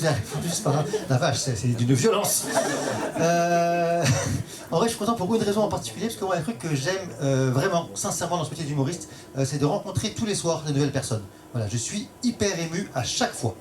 La vache, c'est d'une violence. En vrai, je suis content pour une raison en particulier, parce que moi, un truc que j'aime vraiment, sincèrement, dans ce métier d'humoriste, c'est de rencontrer tous les soirs de nouvelles personnes. Voilà, je suis hyper ému à chaque fois.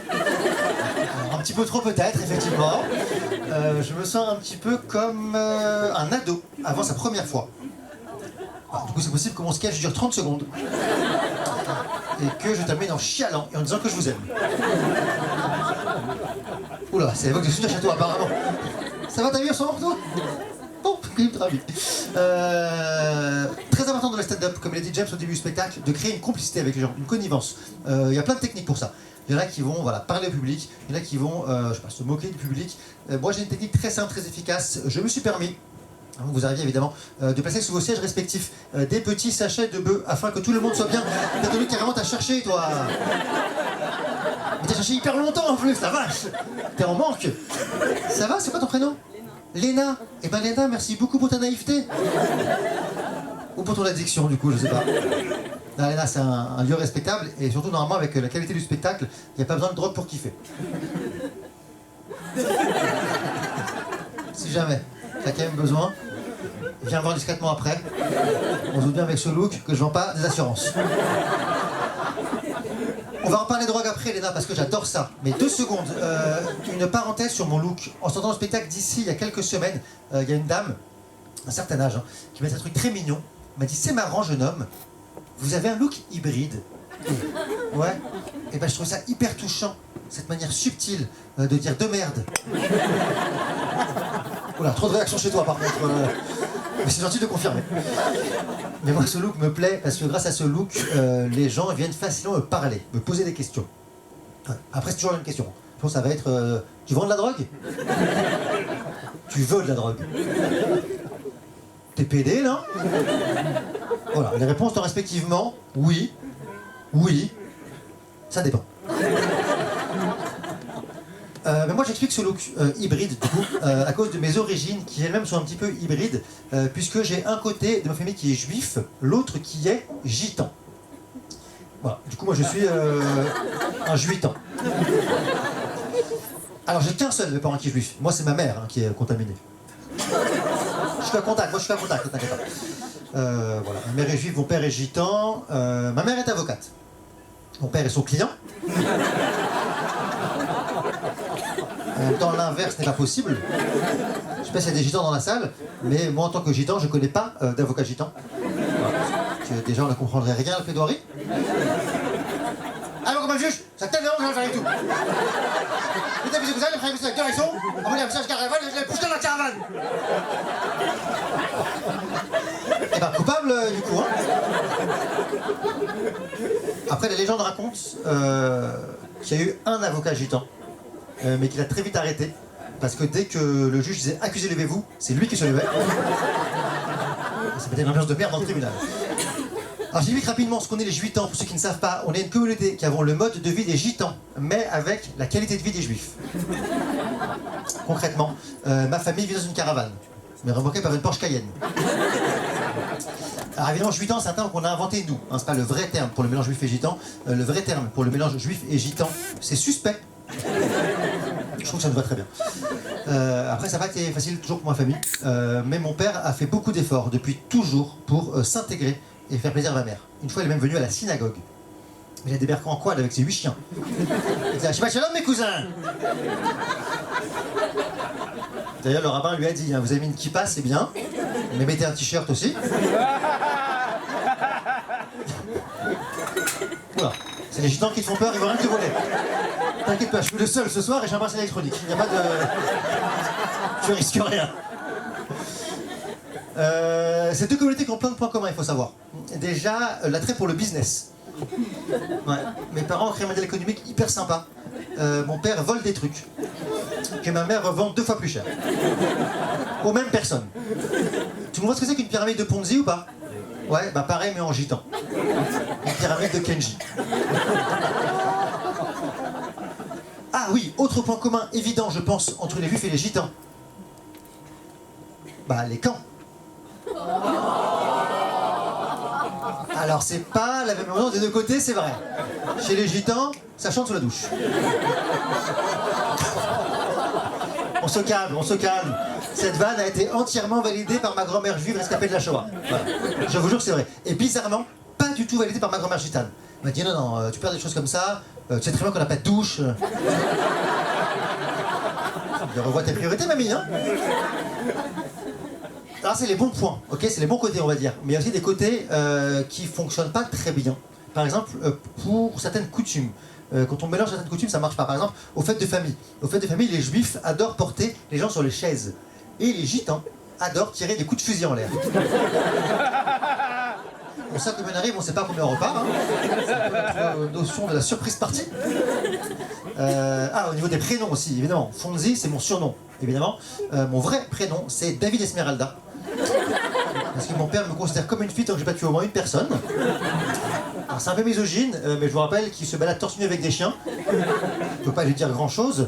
Alors, un petit peu trop peut-être, effectivement. Je me sens un petit peu comme un ado avant sa première fois. Alors, du coup, c'est possible que mon sketch dure 30 secondes et que je termine en chialant et en disant que je vous aime. Oula, ça évoque des souvenirs chez toi, apparemment. Ça va, t'as vu, on s'en va, toi? Bon, très vite. Très important dans le stand-up, comme l'a dit James au début du spectacle, de créer une complicité avec les gens, une connivence. Il y a plein de techniques pour ça. Il y en a qui vont parler au public, il y en a qui vont se moquer du public. Moi, j'ai une technique très simple, très efficace. Je me suis permis, avant que vous arriviez évidemment, de placer sous vos sièges respectifs des petits sachets de bœufs afin que tout le monde soit bien. T'as tenu carrément, t'as cherché, toi. Mais t'as cherché hyper longtemps en plus, la vache. T'es en manque. Ça va, c'est quoi ton prénom? Léna. Eh ben Léna, merci beaucoup pour ta naïveté. Ou pour ton addiction, du coup, je sais pas. Non, Léna, c'est un lieu respectable, et surtout, normalement, avec la qualité du spectacle, il n'y a pas besoin de drogue pour kiffer. Si jamais t'as quand même besoin, viens voir discrètement après. On se doute bien avec ce look que je vends pas des assurances. On va en parler de drogue après, Léna, parce que j'adore ça. Mais 2 secondes, une parenthèse sur mon look. En sortant le spectacle d'ici, il y a quelques semaines, il y a une dame, un certain âge, qui m'a dit un truc très mignon. Elle m'a dit, c'est marrant, jeune homme, vous avez un look hybride. Ouais. Et ben je trouve ça hyper touchant, cette manière subtile de dire de merde. Oula, trop de réactions chez toi par contre. Mais c'est gentil de confirmer. Mais moi, ce look me plaît parce que grâce à ce look, les gens viennent facilement me parler, me poser des questions. Ouais. Après, c'est toujours la même question. Je pense que ça va être tu vends de la drogue? Tu veux de la drogue? T'es pédé, là? Voilà, les réponses sont respectivement oui, oui, ça dépend. Mais moi j'explique ce look hybride du coup à cause de mes origines qui elles-mêmes sont un petit peu hybrides puisque j'ai un côté de ma famille qui est juif, l'autre qui est gitan. Voilà, du coup moi je suis un juitan. Alors j'ai qu'un seul de mes parents qui est juif, moi c'est ma mère qui est contaminée. Je suis à contact, moi je suis à contact, t'inquiète pas. Voilà, ma mère est juive, mon père est gitan, ma mère est avocate. Mon père est son client. En même temps, l'inverse n'est pas possible. Je sais pas s'il y a des gitans dans la salle, mais moi en tant que gitan, je connais pas d'avocat gitan. Voilà. Parce que déjà on ne comprendrait rien à la plaidoirie. Alors comme un juge, ça te tellement que je vais faire tout. Vous avez vu que vous avez pris la direction, on va dire que caravane, je vais pousser dans la caravane. Eh ben coupable du coup. Après la légende raconte qu'il y a eu un avocat gitan, mais qu'il a très vite arrêté, parce que dès que le juge disait accusé levez-vous, c'est lui qui se levait. Ça mettait une ambiance de merde dans le tribunal. Alors j'explique rapidement ce qu'on est les Juitans, pour ceux qui ne savent pas. On est une communauté qui avons le mode de vie des Gitans, mais avec la qualité de vie des Juifs. Concrètement, ma famille vit dans une caravane, mais remorquée par une Porsche Cayenne. Alors évidemment, Juitan, c'est un terme qu'on a inventé nous. Hein, c'est pas le vrai terme pour le mélange juif et gitan. Le vrai terme pour le mélange juif et gitan, c'est suspect. Je trouve que ça me va très bien. Après, ça n'a pas été facile toujours pour ma famille. Mais mon père a fait beaucoup d'efforts depuis toujours pour s'intégrer et faire plaisir à ma mère. Une fois, il est même venu à la synagogue. Il a débarqué en quad avec ses 8 chiens. Il disait, Shabbat shalom mes cousins. D'ailleurs, le rabbin lui a dit, hein, vous avez mis une kippa, c'est bien, mais mettez un t-shirt aussi. Voilà. C'est les gitans qui te font peur, ils vont rien te voler. T'inquiète pas, je suis le seul ce soir et j'ai un bracelet électronique. Il n'y a pas de... Je risque rien. C'est deux communautés qui ont plein de points communs, il faut savoir. Déjà, l'attrait pour le business. Ouais. Mes parents ont créé un modèle économique hyper sympa. Mon père vole des trucs que ma mère revend 2 fois plus cher. Aux mêmes personnes. Tu me vois ce que c'est qu'une pyramide de Ponzi ou pas? Ouais, bah pareil mais en gitan. Une pyramide de Kenji. Ah oui, autre point commun évident je pense entre les juifs et les gitans. Bah les camps. Alors c'est pas la même ambiance des deux côtés, c'est vrai. Chez les gitans, ça chante sous la douche. On se calme, on se calme. Cette vanne a été entièrement validée par ma grand-mère juive rescapée de la Shoah. Voilà. Je vous jure que c'est vrai. Et bizarrement, pas du tout validée par ma grand-mère gitane. Elle m'a dit non, tu perds des choses comme ça, tu sais très bien qu'on n'a pas de douche. Je revois tes priorités, mamie, hein. Alors c'est les bons points, ok, c'est les bons côtés, on va dire. Mais il y a aussi des côtés qui fonctionnent pas très bien. Par exemple, pour certaines coutumes. Quand on mélange certaines coutumes, ça marche pas. Par exemple, aux fêtes de famille. Aux fêtes de famille, les juifs adorent porter les gens sur les chaises. Et les gitans adorent tirer des coups de fusil en l'air. On sait combien on arrive, on sait pas combien on repart. Hein. C'est un peu notre notion de la surprise partie. Au niveau des prénoms aussi, évidemment. Fonzi, c'est mon surnom, évidemment. Mon vrai prénom, c'est David Esmeralda. Parce que mon père me considère comme une fille tant que j'ai pas tué au moins une personne. Alors c'est un peu misogyne, mais je vous rappelle qu'il se balade torse nu avec des chiens. Je peux pas lui dire grand chose.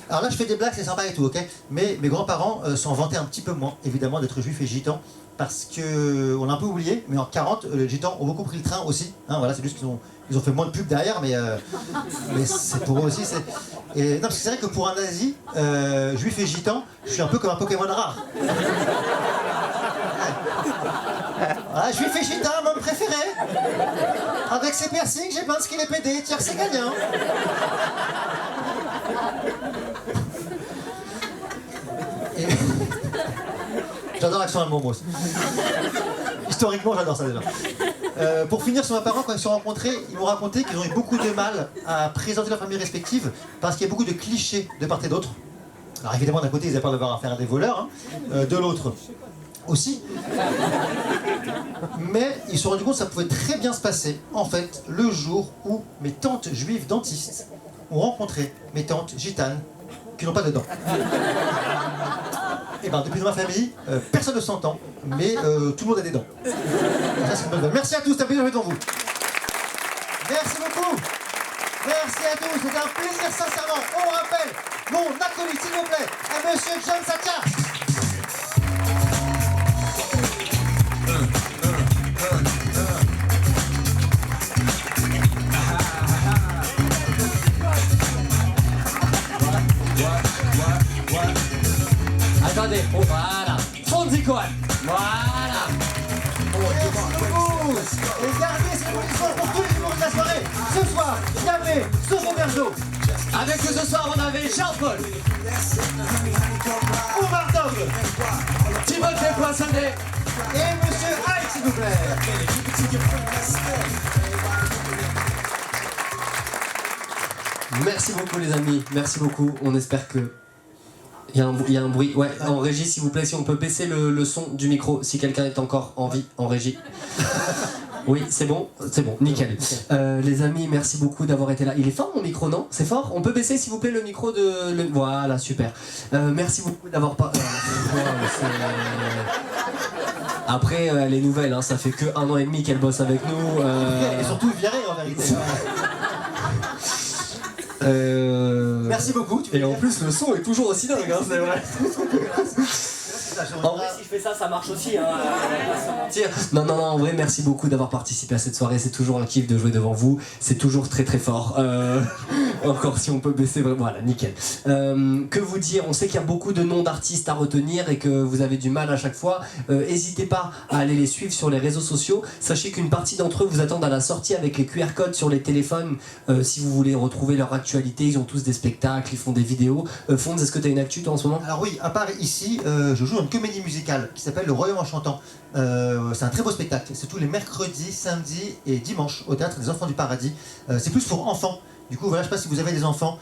Alors là je fais des blagues, c'est sympa et tout, ok. Mais mes grands-parents s'en vantaient un petit peu moins, évidemment, d'être juifs et gitans. Parce que on l'a un peu oublié, mais en 40, les gitans ont beaucoup pris le train aussi. Hein, voilà, c'est juste qu'ils ont fait moins de pub derrière, mais c'est pour eux aussi. Et, non, parce que c'est vrai que pour un nazi, juif et gitan, je suis un peu comme un Pokémon rare. Ah, juif et gitan, mon préféré. Avec ses piercings, j'ai pensé qu'il est pédé. Tiens, c'est gagnant. Et... J'adore l'accent allemand, moi aussi. Historiquement, j'adore ça déjà. Pour finir sur mes parents, quand ils se sont rencontrés, ils m'ont raconté qu'ils ont eu beaucoup de mal à présenter leur famille respective parce qu'il y a beaucoup de clichés de part et d'autre. Alors évidemment, d'un côté, ils avaient peur d'avoir affaire à des voleurs, hein, de l'autre aussi. Mais ils se sont rendus compte que ça pouvait très bien se passer, en fait, le jour où mes tantes juives dentistes ont rencontré mes tantes gitanes qui n'ont pas de dents. Et ben depuis dans ma famille, personne ne s'entend, mais tout le monde a des dents. Ça, c'est une bonne nouvelle. Merci à tous, c'est un plaisir d'être devant vous. Merci beaucoup. Merci à tous, c'était un plaisir sincèrement. On rappelle mon acolyte, s'il vous plaît, à Monsieur John Satia. Attendez, oh, voilà. Fonzi Cohen. Voilà. Et gardez ces conditions pour tous les jours de la soirée. Ce soir, il y avait Sophie Bergeau. Avec nous ce soir, on avait Jean-Paul. Omar Dog. Timothée Poissonnet. Et Monsieur Hyde, s'il vous plaît. Merci beaucoup les amis, merci beaucoup. On espère que... Il y a un bruit. Ouais, en régie s'il vous plaît, si on peut baisser le son du micro, si quelqu'un est encore en vie, en régie. Oui, c'est bon, nickel. Les amis, merci beaucoup d'avoir été là. Il est fort mon micro, non? C'est fort? On peut baisser s'il vous plaît le micro de... Voilà, super. Merci beaucoup d'avoir pas... Après, elle est nouvelle, hein, ça fait que 1 an et demi qu'elle bosse avec nous. Et surtout virée en vérité. Merci beaucoup. Et en plus, le son est toujours aussi dingue, hein, c'est vrai. En vrai, si je fais ça, ça marche aussi. Hein, non, en vrai, merci beaucoup d'avoir participé à cette soirée. C'est toujours un kiff de jouer devant vous. C'est toujours très très fort. Encore si on peut baisser, voilà, nickel. Que vous dire? On sait qu'il y a beaucoup de noms d'artistes à retenir et que vous avez du mal à chaque fois. N'hésitez pas à aller les suivre sur les réseaux sociaux. Sachez qu'une partie d'entre eux vous attendent à la sortie avec les QR codes sur les téléphones. Si vous voulez retrouver leur actualité, ils ont tous des spectacles, ils font des vidéos. Fonds, est-ce que tu as une actu toi en ce moment? Alors oui, à part ici, je joue dans une comédie musicale qui s'appelle Le Royaume Enchantant. C'est un très beau spectacle. C'est tous les mercredis, samedis et dimanches au Théâtre des Enfants du Paradis. C'est plus pour enfants. Du coup, voilà, je ne sais pas si vous avez des enfants,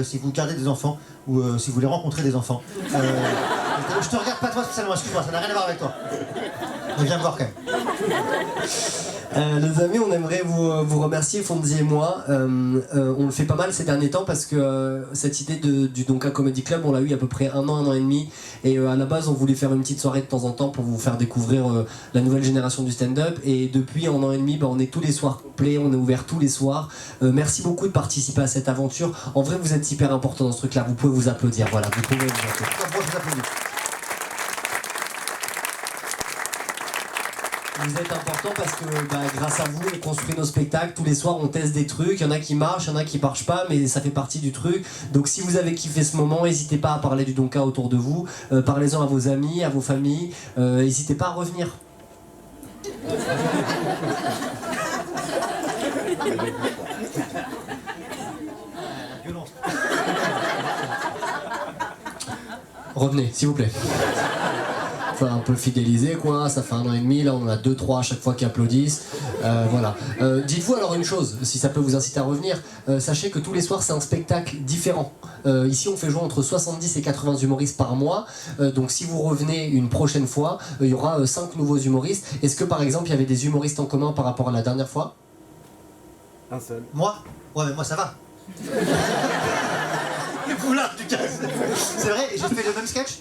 si vous gardez des enfants ou si vous voulez rencontrer des enfants. Je te regarde pas toi spécialement, excuse-moi, ça n'a rien à voir avec toi. Mais viens me voir quand même. Les amis, on aimerait vous remercier, Fonzi et moi. On le fait pas mal ces derniers temps parce que cette idée du Donka Comedy Club, on l'a eu il y a à peu près 1 an et demi. Et à la base, on voulait faire une petite soirée de temps en temps pour vous faire découvrir la nouvelle génération du stand-up. Et depuis 1 an et demi, on est tous les soirs complets, on est ouvert tous les soirs. Merci beaucoup de participer à cette aventure. En vrai, vous êtes hyper important dans ce truc-là. Vous pouvez vous applaudir. Voilà, vous pouvez vous applaudir. Moi, je vous applaudis. Vous êtes important parce que grâce à vous, on construit nos spectacles. Tous les soirs, on teste des trucs. Il y en a qui marchent, il y en a qui marchent pas, mais ça fait partie du truc. Donc si vous avez kiffé ce moment, n'hésitez pas à parler du Donka autour de vous. Parlez-en à vos amis, à vos familles. N'hésitez pas à revenir. Revenez, s'il vous plaît. Faut un peu fidéliser quoi, ça fait 1 an et demi, là on en a 2-3 à chaque fois qui applaudissent. Voilà. Dites-vous alors une chose, si ça peut vous inciter à revenir, sachez que tous les soirs c'est un spectacle différent. Ici on fait jouer entre 70 et 80 humoristes par mois, donc si vous revenez une prochaine fois, il y aura 5 nouveaux humoristes. Est-ce que par exemple il y avait des humoristes en commun par rapport à la dernière fois? Un seul. Moi? Ouais, mais moi ça va. Le boulard du cas. C'est vrai, j'ai fait le même sketch?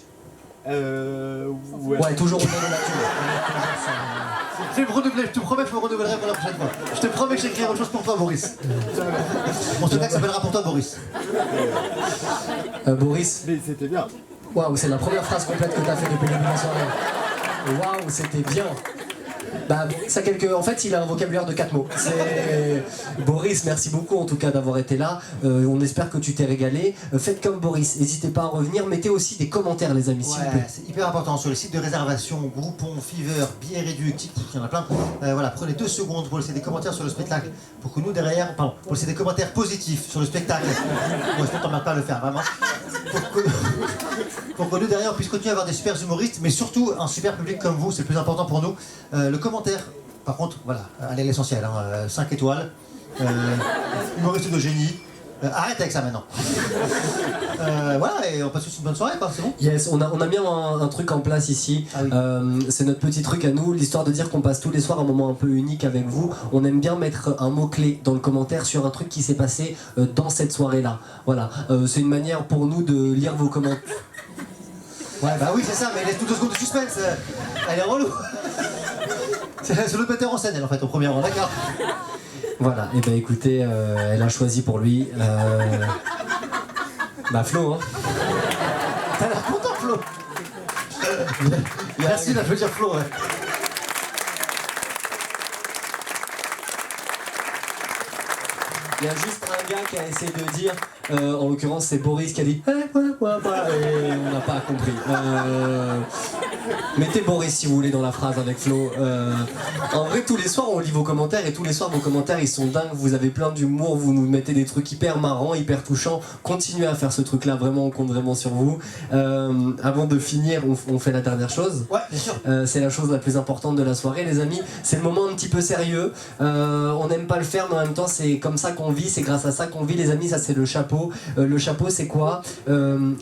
Ouais. Toujours au même nature. Je vais me renouveler, je te promets que je me renouvellerai pour la prochaine fois. Je te promets que j'écrirai autre chose pour toi, Boris. Mon spectacle s'appellera pour toi, Boris. Boris? Mais c'était bien. Waouh, c'est la première phrase complète que tu as fait depuis le début de la soirée. Waouh, c'était bien. En fait, il a un vocabulaire de 4 mots. Boris, merci beaucoup en tout cas d'avoir été là. On espère que tu t'es régalé. Faites comme Boris, n'hésitez pas à revenir. Mettez aussi des commentaires, les amis, s'il vous plaît. C'est hyper important. Sur le site de réservation, Groupon, Fever, Billets réduits, il y en a plein. Voilà, prenez 2 secondes pour laisser des commentaires sur le spectacle. Pour que nous derrière, pour laisser des commentaires positifs sur le spectacle. Moi, je ne t'emmerde pas à le faire, vraiment. Pour que nous derrière, on puisse continuer à avoir des super humoristes, mais surtout un super public comme vous, c'est le plus important pour nous. Le commentaire, par contre, voilà, allez à l'essentiel, 5 étoiles, humoriste de génie. Arrête avec ça maintenant. Voilà, et on passe une bonne soirée, quoi, c'est bon? Yes, on a mis un truc en place ici. Ah oui. C'est notre petit truc à nous, l'histoire de dire qu'on passe tous les soirs un moment un peu unique avec vous. On aime bien mettre un mot-clé dans le commentaire sur un truc qui s'est passé dans cette soirée-là. Voilà, c'est une manière pour nous de lire vos commentaires. Ouais, bah oui, c'est ça, mais laisse-nous 2 secondes de suspense. Elle est relou. C'est l'autre metteur en scène, elle, en fait, au premier rang, d'accord? Voilà, et ben écoutez, elle a choisi pour lui. Flo, hein. T'as l'air content, Flo. Merci d'applaudir Flo, ouais. Il y a juste un gars qui a essayé de dire, en l'occurrence c'est Boris qui a dit et on n'a pas compris. Mettez Boris si vous voulez dans la phrase avec Flo. En vrai tous les soirs on lit vos commentaires et tous les soirs vos commentaires ils sont dingues, vous avez plein d'humour, vous nous mettez des trucs hyper marrants, hyper touchants. Continuez à faire ce truc là, vraiment on compte vraiment sur vous. Avant de finir on fait la dernière chose. Ouais, bien sûr. C'est la chose la plus importante de la soirée les amis, c'est le moment un petit peu sérieux. On n'aime pas le faire mais en même temps c'est comme ça qu'on vit, c'est grâce à ça qu'on vit les amis, ça c'est le chapeau. Le chapeau c'est quoi?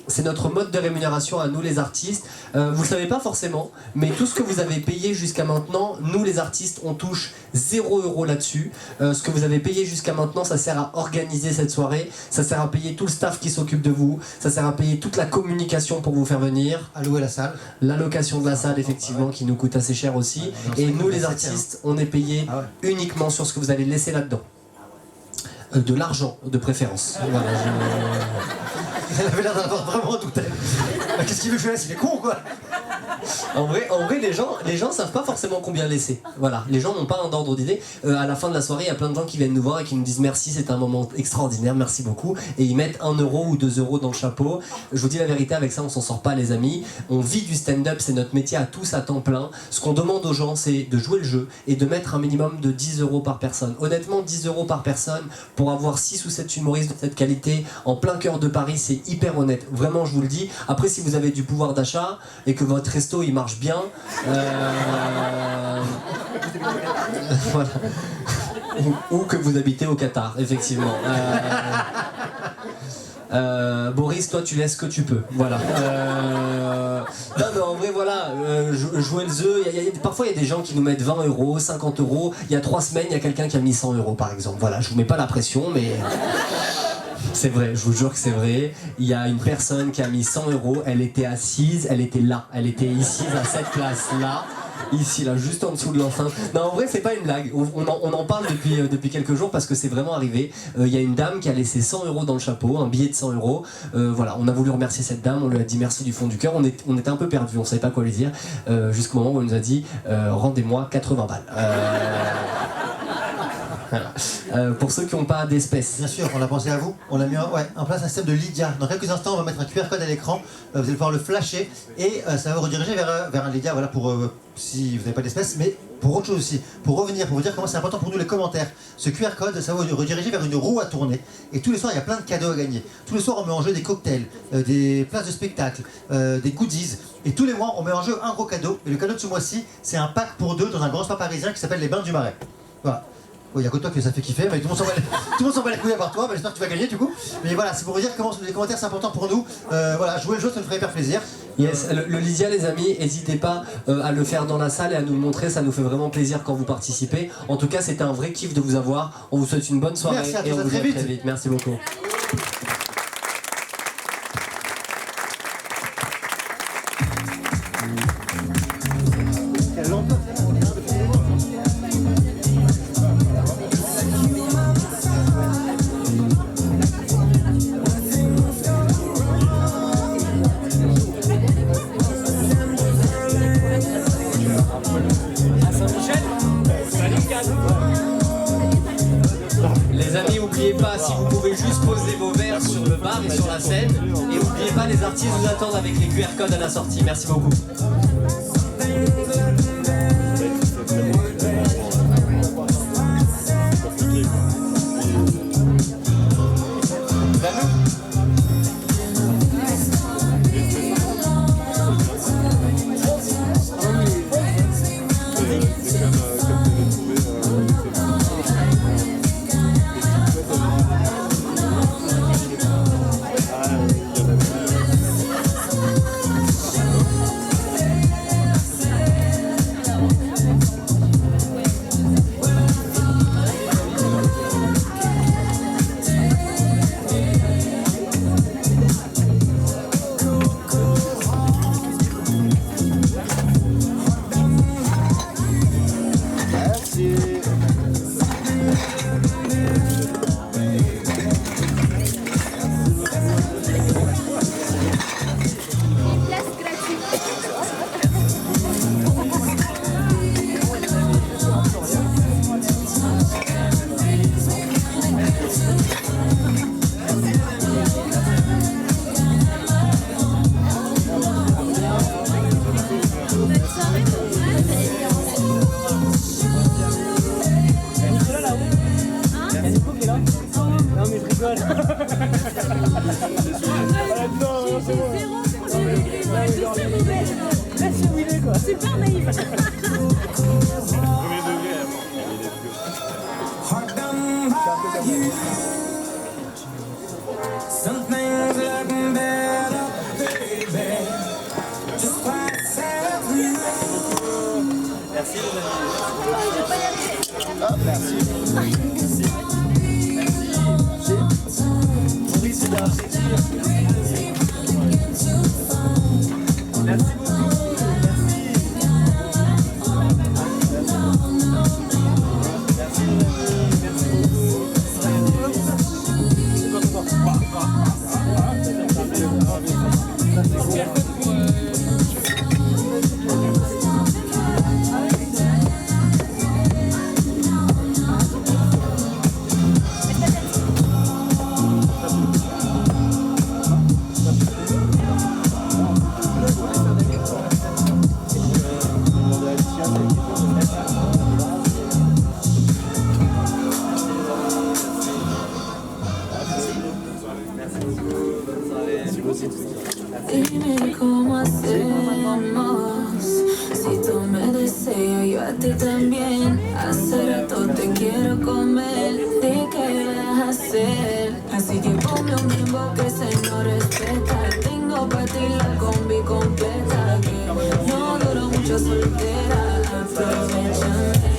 C'est notre mode de rémunération à nous les artistes. Vous le savez pas forcément, mais tout ce que vous avez payé jusqu'à maintenant, nous les artistes on touche 0 € là-dessus. Ce que vous avez payé jusqu'à maintenant ça sert à organiser cette soirée, ça sert à payer tout le staff qui s'occupe de vous, ça sert à payer toute la communication pour vous faire venir, À louer la salle. la location de la salle effectivement qui nous coûte assez cher aussi, et nous les artistes on est payé uniquement sur ce que vous allez laisser là-dedans. De l'argent de préférence. Voilà, Elle avait l'air d'avoir vraiment douté. Qu'est-ce qu'il veut que je laisse? Il est con ou quoi? En vrai, les gens savent pas forcément combien laisser. Voilà, les gens n'ont pas un ordre d'idée. À la fin de la soirée, il y a plein de gens qui viennent nous voir et qui nous disent merci, c'était un moment extraordinaire, merci beaucoup. Et ils mettent 1 € ou 2 € dans le chapeau. Je vous dis la vérité, avec ça, on s'en sort pas, les amis. On vit du stand-up, c'est notre métier à tous à temps plein. Ce qu'on demande aux gens, c'est de jouer le jeu et de mettre un minimum de 10 € par personne. Honnêtement, 10 € par personne pour avoir 6 ou 7 humoristes de cette qualité en plein cœur de Paris, c'est hyper honnête. Vraiment, je vous le dis. Après, si vous avez du pouvoir d'achat et que votre resto il marche bien, voilà. ou que vous habitez au Qatar, effectivement. Boris, toi tu laisses ce que tu peux, voilà. Non mais en vrai voilà, jouer le jeu, parfois il y a des gens qui nous mettent 20 €, 50 €, il y a 3 semaines il y a quelqu'un qui a mis 100 € par exemple, voilà, je vous mets pas la pression mais... C'est vrai, je vous jure que c'est vrai. Il y a une personne qui a mis 100 €, elle était assise, elle était là, elle était ici à cette place-là. ici là, juste en dessous de l'enceinte. Non, en vrai, c'est pas une blague. On en parle depuis quelques jours parce que c'est vraiment arrivé. Il y a une dame qui a laissé 100 € dans le chapeau, un billet de 100 €. Voilà, on a voulu remercier cette dame, on lui a dit merci du fond du cœur. On était un peu perdus, on savait pas quoi lui dire, jusqu'au moment où elle nous a dit rendez-moi 80 balles. Voilà. Pour ceux qui n'ont pas d'espèces. Bien sûr, on a pensé à vous. On a mis en place un système de Lydia. Dans quelques instants, on va mettre un QR code à l'écran. Vous allez pouvoir le flasher et ça va vous rediriger vers un Lydia. Voilà, pour si vous n'avez pas d'espèces, mais pour autre chose aussi. Pour revenir, pour vous dire comment c'est important pour nous les commentaires. Ce QR code, ça va vous rediriger vers une roue à tourner. Et tous les soirs, il y a plein de cadeaux à gagner. Tous les soirs, on met en jeu des cocktails, des places de spectacle, des goodies. Et tous les mois, on met en jeu un gros cadeau. Et le cadeau de ce mois-ci, c'est un pack pour 2 dans un grand spa parisien qui s'appelle les Bains du Marais. Voilà. Il n'y a que toi que ça fait kiffer, mais tout le monde s'en bat les couilles à part toi, j'espère que tu vas gagner du coup. Mais voilà, c'est pour vous dire comment les commentaires c'est important pour nous. Voilà, jouer le jeu, ça nous ferait hyper plaisir. Yes, le Lydia les amis, n'hésitez pas à le faire dans la salle et à nous le montrer, ça nous fait vraiment plaisir quand vous participez. En tout cas, c'était un vrai kiff de vous avoir. On vous souhaite une bonne soirée. Merci à tous, et on à vous très dit à vite. très vite. Merci beaucoup. Les amis, n'oubliez pas, si vous pouvez juste poser vos verres sur le bar et sur la scène. Et n'oubliez pas, les artistes vous attendent avec les QR codes à la sortie. Merci beaucoup. Super naïf. Merci les amis. Ah, merci. Merci. Dime cómo hacemos. Si tú me deseas, yo a ti también. Hace rato te quiero comer. ¿De qué vas a hacer? Así que ponme un limbo que se no respeta. Tengo para ti la combi completa. Que no duró mucho soltera. Aprovechame.